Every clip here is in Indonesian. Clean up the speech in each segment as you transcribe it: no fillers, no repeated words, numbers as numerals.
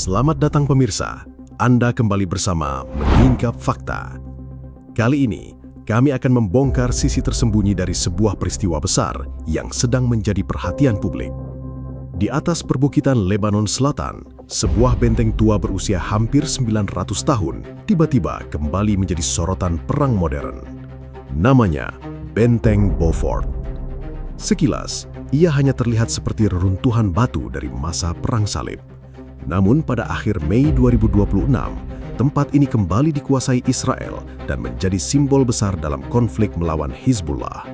Selamat datang pemirsa, Anda kembali bersama Menyingkap Fakta. Kali ini, kami akan membongkar sisi tersembunyi dari sebuah peristiwa besar yang sedang menjadi perhatian publik. Di atas perbukitan Lebanon Selatan, sebuah benteng tua berusia hampir 900 tahun tiba-tiba kembali menjadi sorotan perang modern. Namanya Benteng Beaufort. Sekilas, ia hanya terlihat seperti reruntuhan batu dari masa Perang Salib. Namun pada akhir Mei 2026, tempat ini kembali dikuasai Israel dan menjadi simbol besar dalam konflik melawan Hizbullah.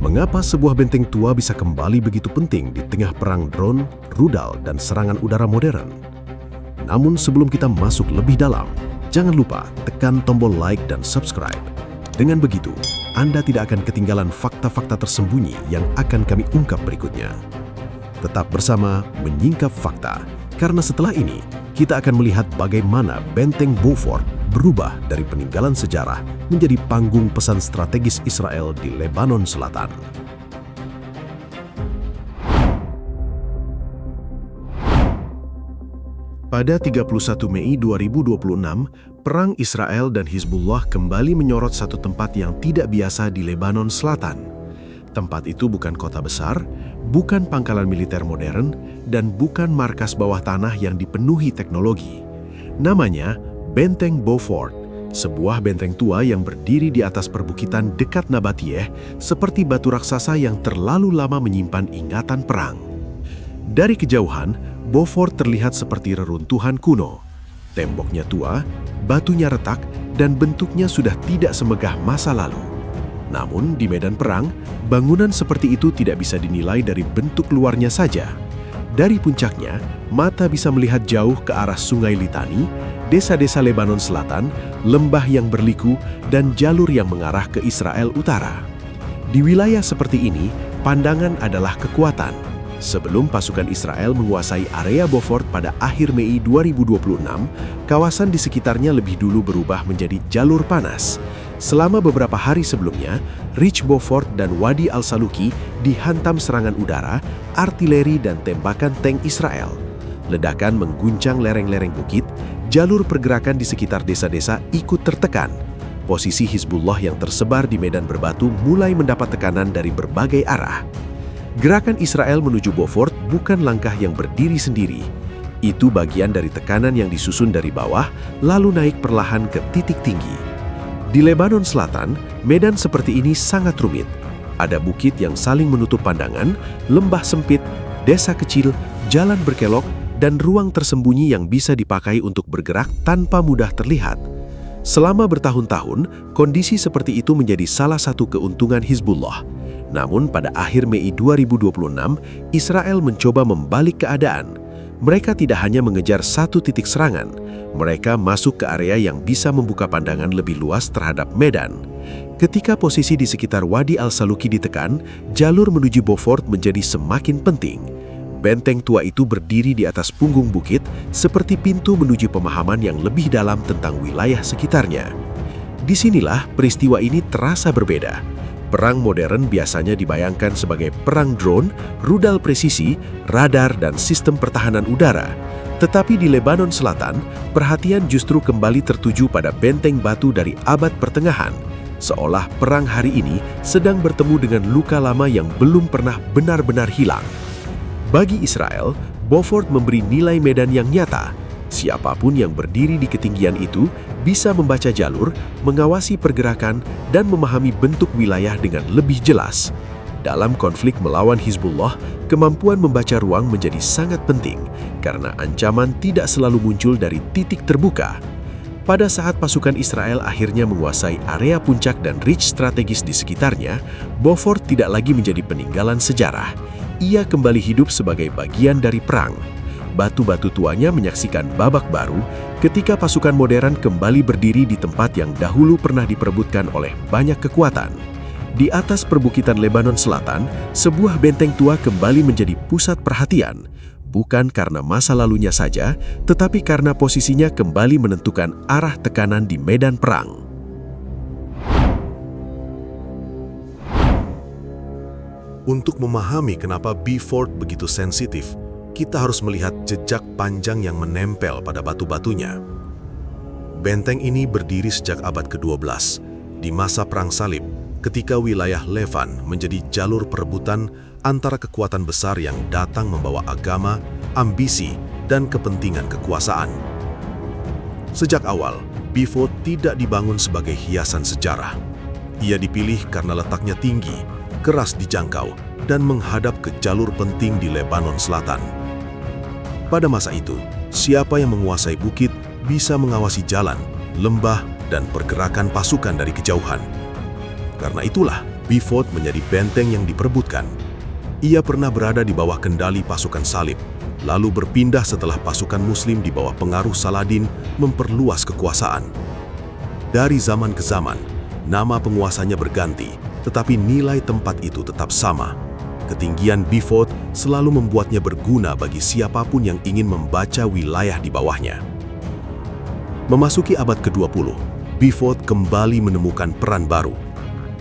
Mengapa sebuah benteng tua bisa kembali begitu penting di tengah perang drone, rudal, dan serangan udara modern? Namun sebelum kita masuk lebih dalam, jangan lupa tekan tombol like dan subscribe. Dengan begitu, Anda tidak akan ketinggalan fakta-fakta tersembunyi yang akan kami ungkap berikutnya. Tetap bersama Menyingkap Fakta, karena setelah ini kita akan melihat bagaimana Benteng Beaufort berubah dari peninggalan sejarah menjadi panggung pesan strategis Israel di Lebanon Selatan. Pada 31 Mei 2026, perang Israel dan Hizbullah kembali menyorot satu tempat yang tidak biasa di Lebanon Selatan. Tempat itu bukan kota besar, bukan pangkalan militer modern, dan bukan markas bawah tanah yang dipenuhi teknologi. Namanya Benteng Beaufort, sebuah benteng tua yang berdiri di atas perbukitan dekat Nabatiyeh, seperti batu raksasa yang terlalu lama menyimpan ingatan perang. Dari kejauhan, Beaufort terlihat seperti reruntuhan kuno. Temboknya tua, batunya retak, dan bentuknya sudah tidak semegah masa lalu. Namun di medan perang, bangunan seperti itu tidak bisa dinilai dari bentuk luarnya saja. Dari puncaknya, mata bisa melihat jauh ke arah Sungai Litani, desa-desa Lebanon Selatan, lembah yang berliku, dan jalur yang mengarah ke Israel Utara. Di wilayah seperti ini, pandangan adalah kekuatan. Sebelum pasukan Israel menguasai area Beaufort pada akhir Mei 2026, kawasan di sekitarnya lebih dulu berubah menjadi jalur panas. Selama beberapa hari sebelumnya, Ridge Beaufort dan Wadi Al-Saluki dihantam serangan udara, artileri, dan tembakan tank Israel. Ledakan mengguncang lereng-lereng bukit, jalur pergerakan di sekitar desa-desa ikut tertekan. Posisi Hizbullah yang tersebar di medan berbatu mulai mendapat tekanan dari berbagai arah. Gerakan Israel menuju Beaufort bukan langkah yang berdiri sendiri. Itu bagian dari tekanan yang disusun dari bawah, lalu naik perlahan ke titik tinggi. Di Lebanon Selatan, medan seperti ini sangat rumit. Ada bukit yang saling menutup pandangan, lembah sempit, desa kecil, jalan berkelok, dan ruang tersembunyi yang bisa dipakai untuk bergerak tanpa mudah terlihat. Selama bertahun-tahun, kondisi seperti itu menjadi salah satu keuntungan Hizbullah. Namun pada akhir Mei 2026, Israel mencoba membalik keadaan. Mereka tidak hanya mengejar satu titik serangan, mereka masuk ke area yang bisa membuka pandangan lebih luas terhadap medan. Ketika posisi di sekitar Wadi Al-Saluki ditekan, jalur menuju Beaufort menjadi semakin penting. Benteng tua itu berdiri di atas punggung bukit, seperti pintu menuju pemahaman yang lebih dalam tentang wilayah sekitarnya. Disinilah peristiwa ini terasa berbeda. Perang modern biasanya dibayangkan sebagai perang drone, rudal presisi, radar, dan sistem pertahanan udara. Tetapi di Lebanon Selatan, perhatian justru kembali tertuju pada benteng batu dari abad pertengahan, seolah perang hari ini sedang bertemu dengan luka lama yang belum pernah benar-benar hilang. Bagi Israel, Beaufort memberi nilai medan yang nyata. Siapapun yang berdiri di ketinggian itu bisa membaca jalur, mengawasi pergerakan, dan memahami bentuk wilayah dengan lebih jelas. Dalam konflik melawan Hizbullah, kemampuan membaca ruang menjadi sangat penting karena ancaman tidak selalu muncul dari titik terbuka. Pada saat pasukan Israel akhirnya menguasai area puncak dan ridge strategis di sekitarnya, Beaufort tidak lagi menjadi peninggalan sejarah. Ia kembali hidup sebagai bagian dari perang. Batu-batu tuanya menyaksikan babak baru ketika pasukan modern kembali berdiri di tempat yang dahulu pernah diperebutkan oleh banyak kekuatan. Di atas perbukitan Lebanon Selatan, sebuah benteng tua kembali menjadi pusat perhatian, bukan karena masa lalunya saja, tetapi karena posisinya kembali menentukan arah tekanan di medan perang. Untuk memahami kenapa Beaufort begitu sensitif, kita harus melihat jejak panjang yang menempel pada batu-batunya. Benteng ini berdiri sejak abad ke-12, di masa Perang Salib, ketika wilayah Levan menjadi jalur perebutan antara kekuatan besar yang datang membawa agama, ambisi, dan kepentingan kekuasaan. Sejak awal, Bifort tidak dibangun sebagai hiasan sejarah. Ia dipilih karena letaknya tinggi, keras dijangkau, dan menghadap ke jalur penting di Lebanon Selatan. Pada masa itu, siapa yang menguasai bukit bisa mengawasi jalan, lembah, dan pergerakan pasukan dari kejauhan. Karena itulah, Bifort menjadi benteng yang diperebutkan. Ia pernah berada di bawah kendali pasukan Salib, lalu berpindah setelah pasukan Muslim di bawah pengaruh Saladin memperluas kekuasaan. Dari zaman ke zaman, nama penguasanya berganti, tetapi nilai tempat itu tetap sama. Ketinggian Bifort selalu membuatnya berguna bagi siapapun yang ingin membaca wilayah di bawahnya. Memasuki abad ke-20, Bifort kembali menemukan peran baru.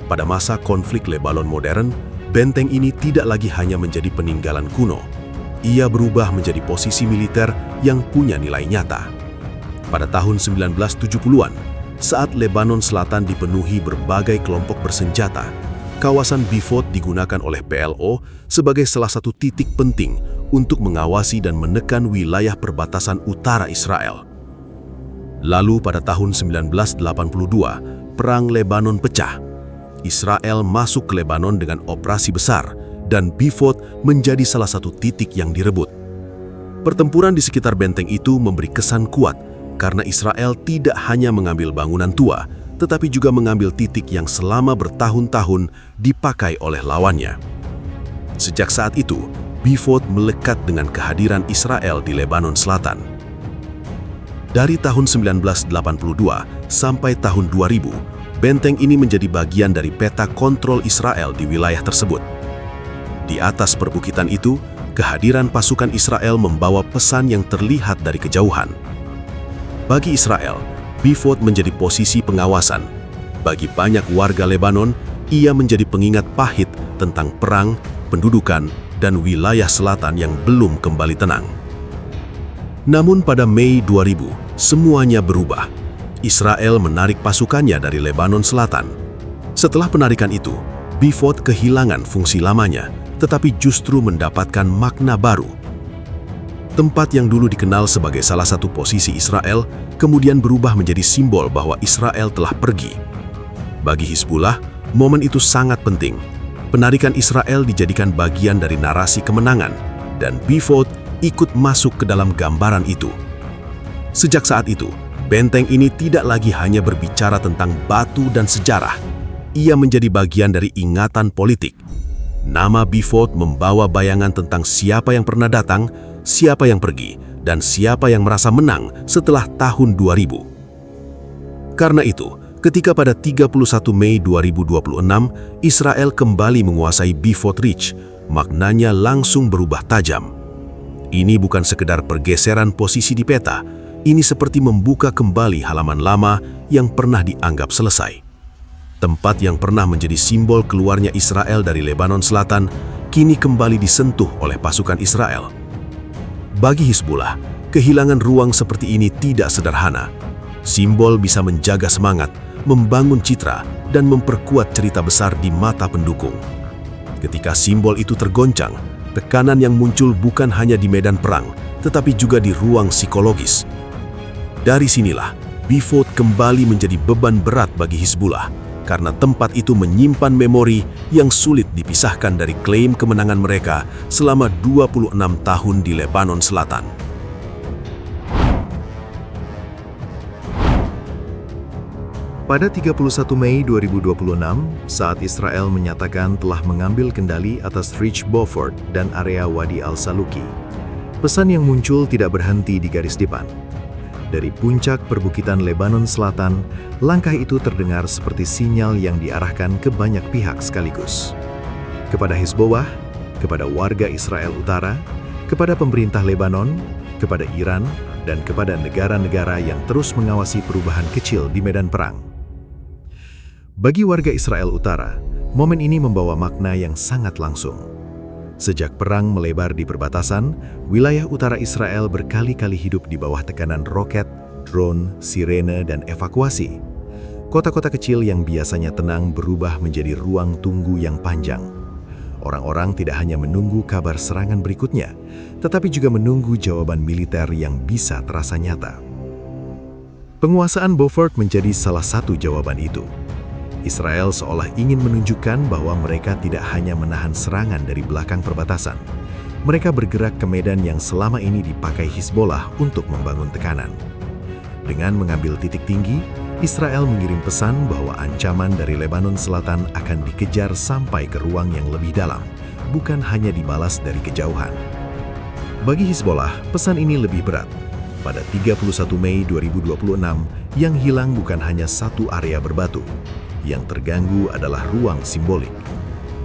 Pada masa konflik Lebanon modern, benteng ini tidak lagi hanya menjadi peninggalan kuno. Ia berubah menjadi posisi militer yang punya nilai nyata. Pada tahun 1970-an, saat Lebanon Selatan dipenuhi berbagai kelompok bersenjata, kawasan Bifort digunakan oleh PLO sebagai salah satu titik penting untuk mengawasi dan menekan wilayah perbatasan utara Israel. Lalu pada tahun 1982, Perang Lebanon pecah. Israel masuk ke Lebanon dengan operasi besar, dan Bifort menjadi salah satu titik yang direbut. Pertempuran di sekitar benteng itu memberi kesan kuat karena Israel tidak hanya mengambil bangunan tua, tetapi juga mengambil titik yang selama bertahun-tahun dipakai oleh lawannya. Sejak saat itu, Bifort melekat dengan kehadiran Israel di Lebanon Selatan. Dari tahun 1982 sampai tahun 2000, benteng ini menjadi bagian dari peta kontrol Israel di wilayah tersebut. Di atas perbukitan itu, kehadiran pasukan Israel membawa pesan yang terlihat dari kejauhan. Bagi Israel, Bifort menjadi posisi pengawasan. Bagi banyak warga Lebanon, ia menjadi pengingat pahit tentang perang, pendudukan, dan wilayah selatan yang belum kembali tenang. Namun pada Mei 2000, semuanya berubah. Israel menarik pasukannya dari Lebanon Selatan. Setelah penarikan itu, Bifort kehilangan fungsi lamanya, tetapi justru mendapatkan makna baru. Tempat yang dulu dikenal sebagai salah satu posisi Israel, kemudian berubah menjadi simbol bahwa Israel telah pergi. Bagi Hizbullah, momen itu sangat penting. Penarikan Israel dijadikan bagian dari narasi kemenangan, dan Bifort ikut masuk ke dalam gambaran itu. Sejak saat itu, benteng ini tidak lagi hanya berbicara tentang batu dan sejarah. Ia menjadi bagian dari ingatan politik. Nama Bifort membawa bayangan tentang siapa yang pernah datang, siapa yang pergi, dan siapa yang merasa menang setelah tahun 2000. Karena itu, ketika pada 31 Mei 2026, Israel kembali menguasai Bifort Ridge, maknanya langsung berubah tajam. Ini bukan sekedar pergeseran posisi di peta, ini seperti membuka kembali halaman lama yang pernah dianggap selesai. Tempat yang pernah menjadi simbol keluarnya Israel dari Lebanon Selatan, kini kembali disentuh oleh pasukan Israel. Bagi Hizbullah, kehilangan ruang seperti ini tidak sederhana. Simbol bisa menjaga semangat, membangun citra, dan memperkuat cerita besar di mata pendukung. Ketika simbol itu tergoncang, tekanan yang muncul bukan hanya di medan perang, tetapi juga di ruang psikologis. Dari sinilah, Bifort kembali menjadi beban berat bagi Hizbullah, karena tempat itu menyimpan memori yang sulit dipisahkan dari klaim kemenangan mereka selama 26 tahun di Lebanon Selatan. Pada 31 Mei 2026, saat Israel menyatakan telah mengambil kendali atas Ridge Beaufort dan area Wadi Al-Saluki, pesan yang muncul tidak berhenti di garis depan. Dari puncak perbukitan Lebanon Selatan, langkah itu terdengar seperti sinyal yang diarahkan ke banyak pihak sekaligus. Kepada Hizbullah, kepada warga Israel Utara, kepada pemerintah Lebanon, kepada Iran, dan kepada negara-negara yang terus mengawasi perubahan kecil di medan perang. Bagi warga Israel Utara, momen ini membawa makna yang sangat langsung. Sejak perang melebar di perbatasan, wilayah utara Israel berkali-kali hidup di bawah tekanan roket, drone, sirene, dan evakuasi. Kota-kota kecil yang biasanya tenang berubah menjadi ruang tunggu yang panjang. Orang-orang tidak hanya menunggu kabar serangan berikutnya, tetapi juga menunggu jawaban militer yang bisa terasa nyata. Penguasaan Beaufort menjadi salah satu jawaban itu. Israel seolah ingin menunjukkan bahwa mereka tidak hanya menahan serangan dari belakang perbatasan. Mereka bergerak ke medan yang selama ini dipakai Hizbollah untuk membangun tekanan. Dengan mengambil titik tinggi, Israel mengirim pesan bahwa ancaman dari Lebanon Selatan akan dikejar sampai ke ruang yang lebih dalam, bukan hanya dibalas dari kejauhan. Bagi Hizbollah, pesan ini lebih berat. Pada 31 Mei 2026, yang hilang bukan hanya satu area berbatu. Yang terganggu adalah ruang simbolik.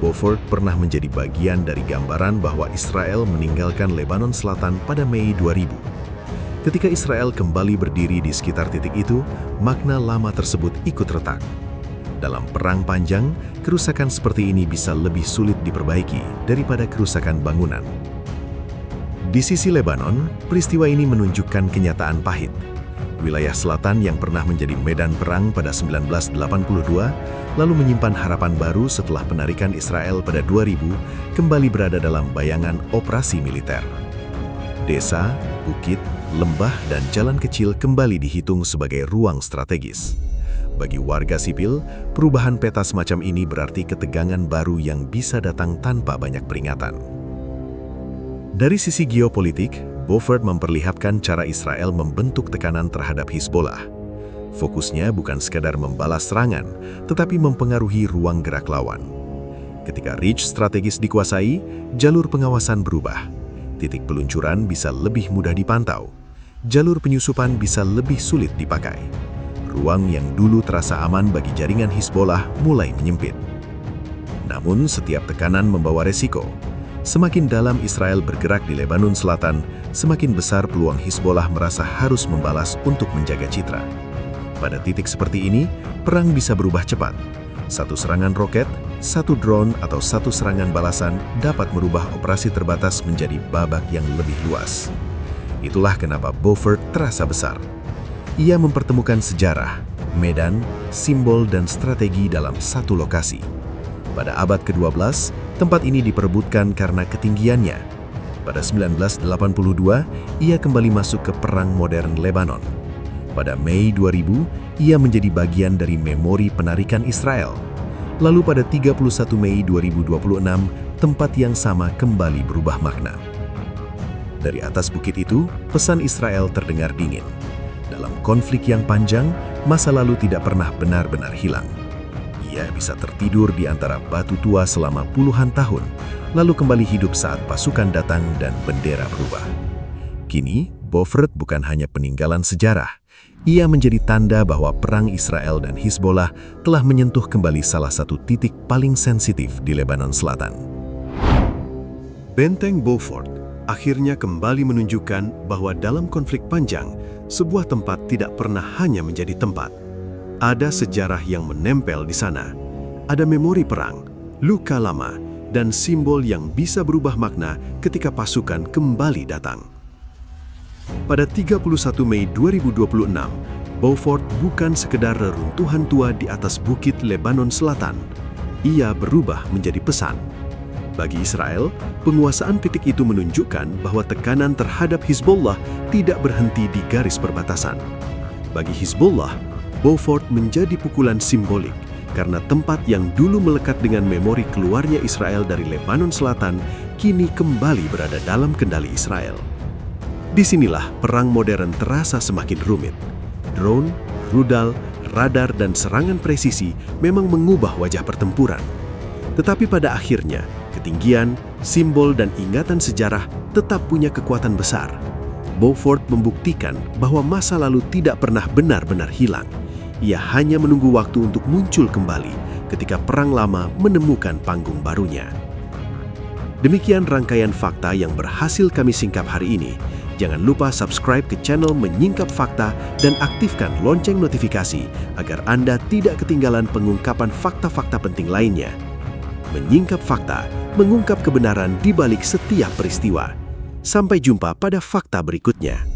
Beaufort pernah menjadi bagian dari gambaran bahwa Israel meninggalkan Lebanon Selatan pada Mei 2000. Ketika Israel kembali berdiri di sekitar titik itu, makna lama tersebut ikut retak. Dalam perang panjang, kerusakan seperti ini bisa lebih sulit diperbaiki daripada kerusakan bangunan. Di sisi Lebanon, peristiwa ini menunjukkan kenyataan pahit. Wilayah selatan yang pernah menjadi medan perang pada 1982, lalu menyimpan harapan baru setelah penarikan Israel pada 2000, kembali berada dalam bayangan operasi militer. Desa, bukit, lembah, dan jalan kecil kembali dihitung sebagai ruang strategis. Bagi warga sipil, perubahan peta semacam ini berarti ketegangan baru yang bisa datang tanpa banyak peringatan. Dari sisi geopolitik, Beaufort memperlihatkan cara Israel membentuk tekanan terhadap Hizbollah. Fokusnya bukan sekadar membalas serangan, tetapi mempengaruhi ruang gerak lawan. Ketika reach strategis dikuasai, jalur pengawasan berubah. Titik peluncuran bisa lebih mudah dipantau. Jalur penyusupan bisa lebih sulit dipakai. Ruang yang dulu terasa aman bagi jaringan Hizbollah mulai menyempit. Namun, setiap tekanan membawa resiko. Semakin dalam Israel bergerak di Lebanon Selatan, semakin besar peluang Hizbollah merasa harus membalas untuk menjaga citra. Pada titik seperti ini, perang bisa berubah cepat. Satu serangan roket, satu drone, atau satu serangan balasan dapat merubah operasi terbatas menjadi babak yang lebih luas. Itulah kenapa Beaufort terasa besar. Ia mempertemukan sejarah, medan, simbol, dan strategi dalam satu lokasi. Pada abad ke-12, tempat ini diperebutkan karena ketinggiannya. Pada 1982, ia kembali masuk ke perang modern Lebanon. Pada Mei 2000, ia menjadi bagian dari memori penarikan Israel. Lalu pada 31 Mei 2026, tempat yang sama kembali berubah makna. Dari atas bukit itu, pesan Israel terdengar dingin. Dalam konflik yang panjang, masa lalu tidak pernah benar-benar hilang. Ia bisa tertidur di antara batu tua selama puluhan tahun, lalu kembali hidup saat pasukan datang dan bendera berubah. Kini, Beaufort bukan hanya peninggalan sejarah. Ia menjadi tanda bahwa perang Israel dan Hizbollah telah menyentuh kembali salah satu titik paling sensitif di Lebanon Selatan. Benteng Beaufort akhirnya kembali menunjukkan bahwa dalam konflik panjang, sebuah tempat tidak pernah hanya menjadi tempat. Ada sejarah yang menempel di sana. Ada memori perang, luka lama, dan simbol yang bisa berubah makna ketika pasukan kembali datang. Pada 31 Mei 2026, Beaufort bukan sekedar reruntuhan tua di atas bukit Lebanon Selatan. Ia berubah menjadi pesan. Bagi Israel, penguasaan titik itu menunjukkan bahwa tekanan terhadap Hizbollah tidak berhenti di garis perbatasan. Bagi Hizbollah, Beaufort menjadi pukulan simbolik karena tempat yang dulu melekat dengan memori keluarnya Israel dari Lebanon Selatan kini kembali berada dalam kendali Israel. Disinilah perang modern terasa semakin rumit. Drone, rudal, radar, dan serangan presisi memang mengubah wajah pertempuran. Tetapi pada akhirnya, ketinggian, simbol, dan ingatan sejarah tetap punya kekuatan besar. Beaufort membuktikan bahwa masa lalu tidak pernah benar-benar hilang. Ia hanya menunggu waktu untuk muncul kembali ketika perang lama menemukan panggung barunya. Demikian rangkaian fakta yang berhasil kami singkap hari ini. Jangan lupa subscribe ke channel Menyingkap Fakta dan aktifkan lonceng notifikasi agar Anda tidak ketinggalan pengungkapan fakta-fakta penting lainnya. menyingkap fakta, mengungkap kebenaran di balik setiap peristiwa. Sampai jumpa pada fakta berikutnya.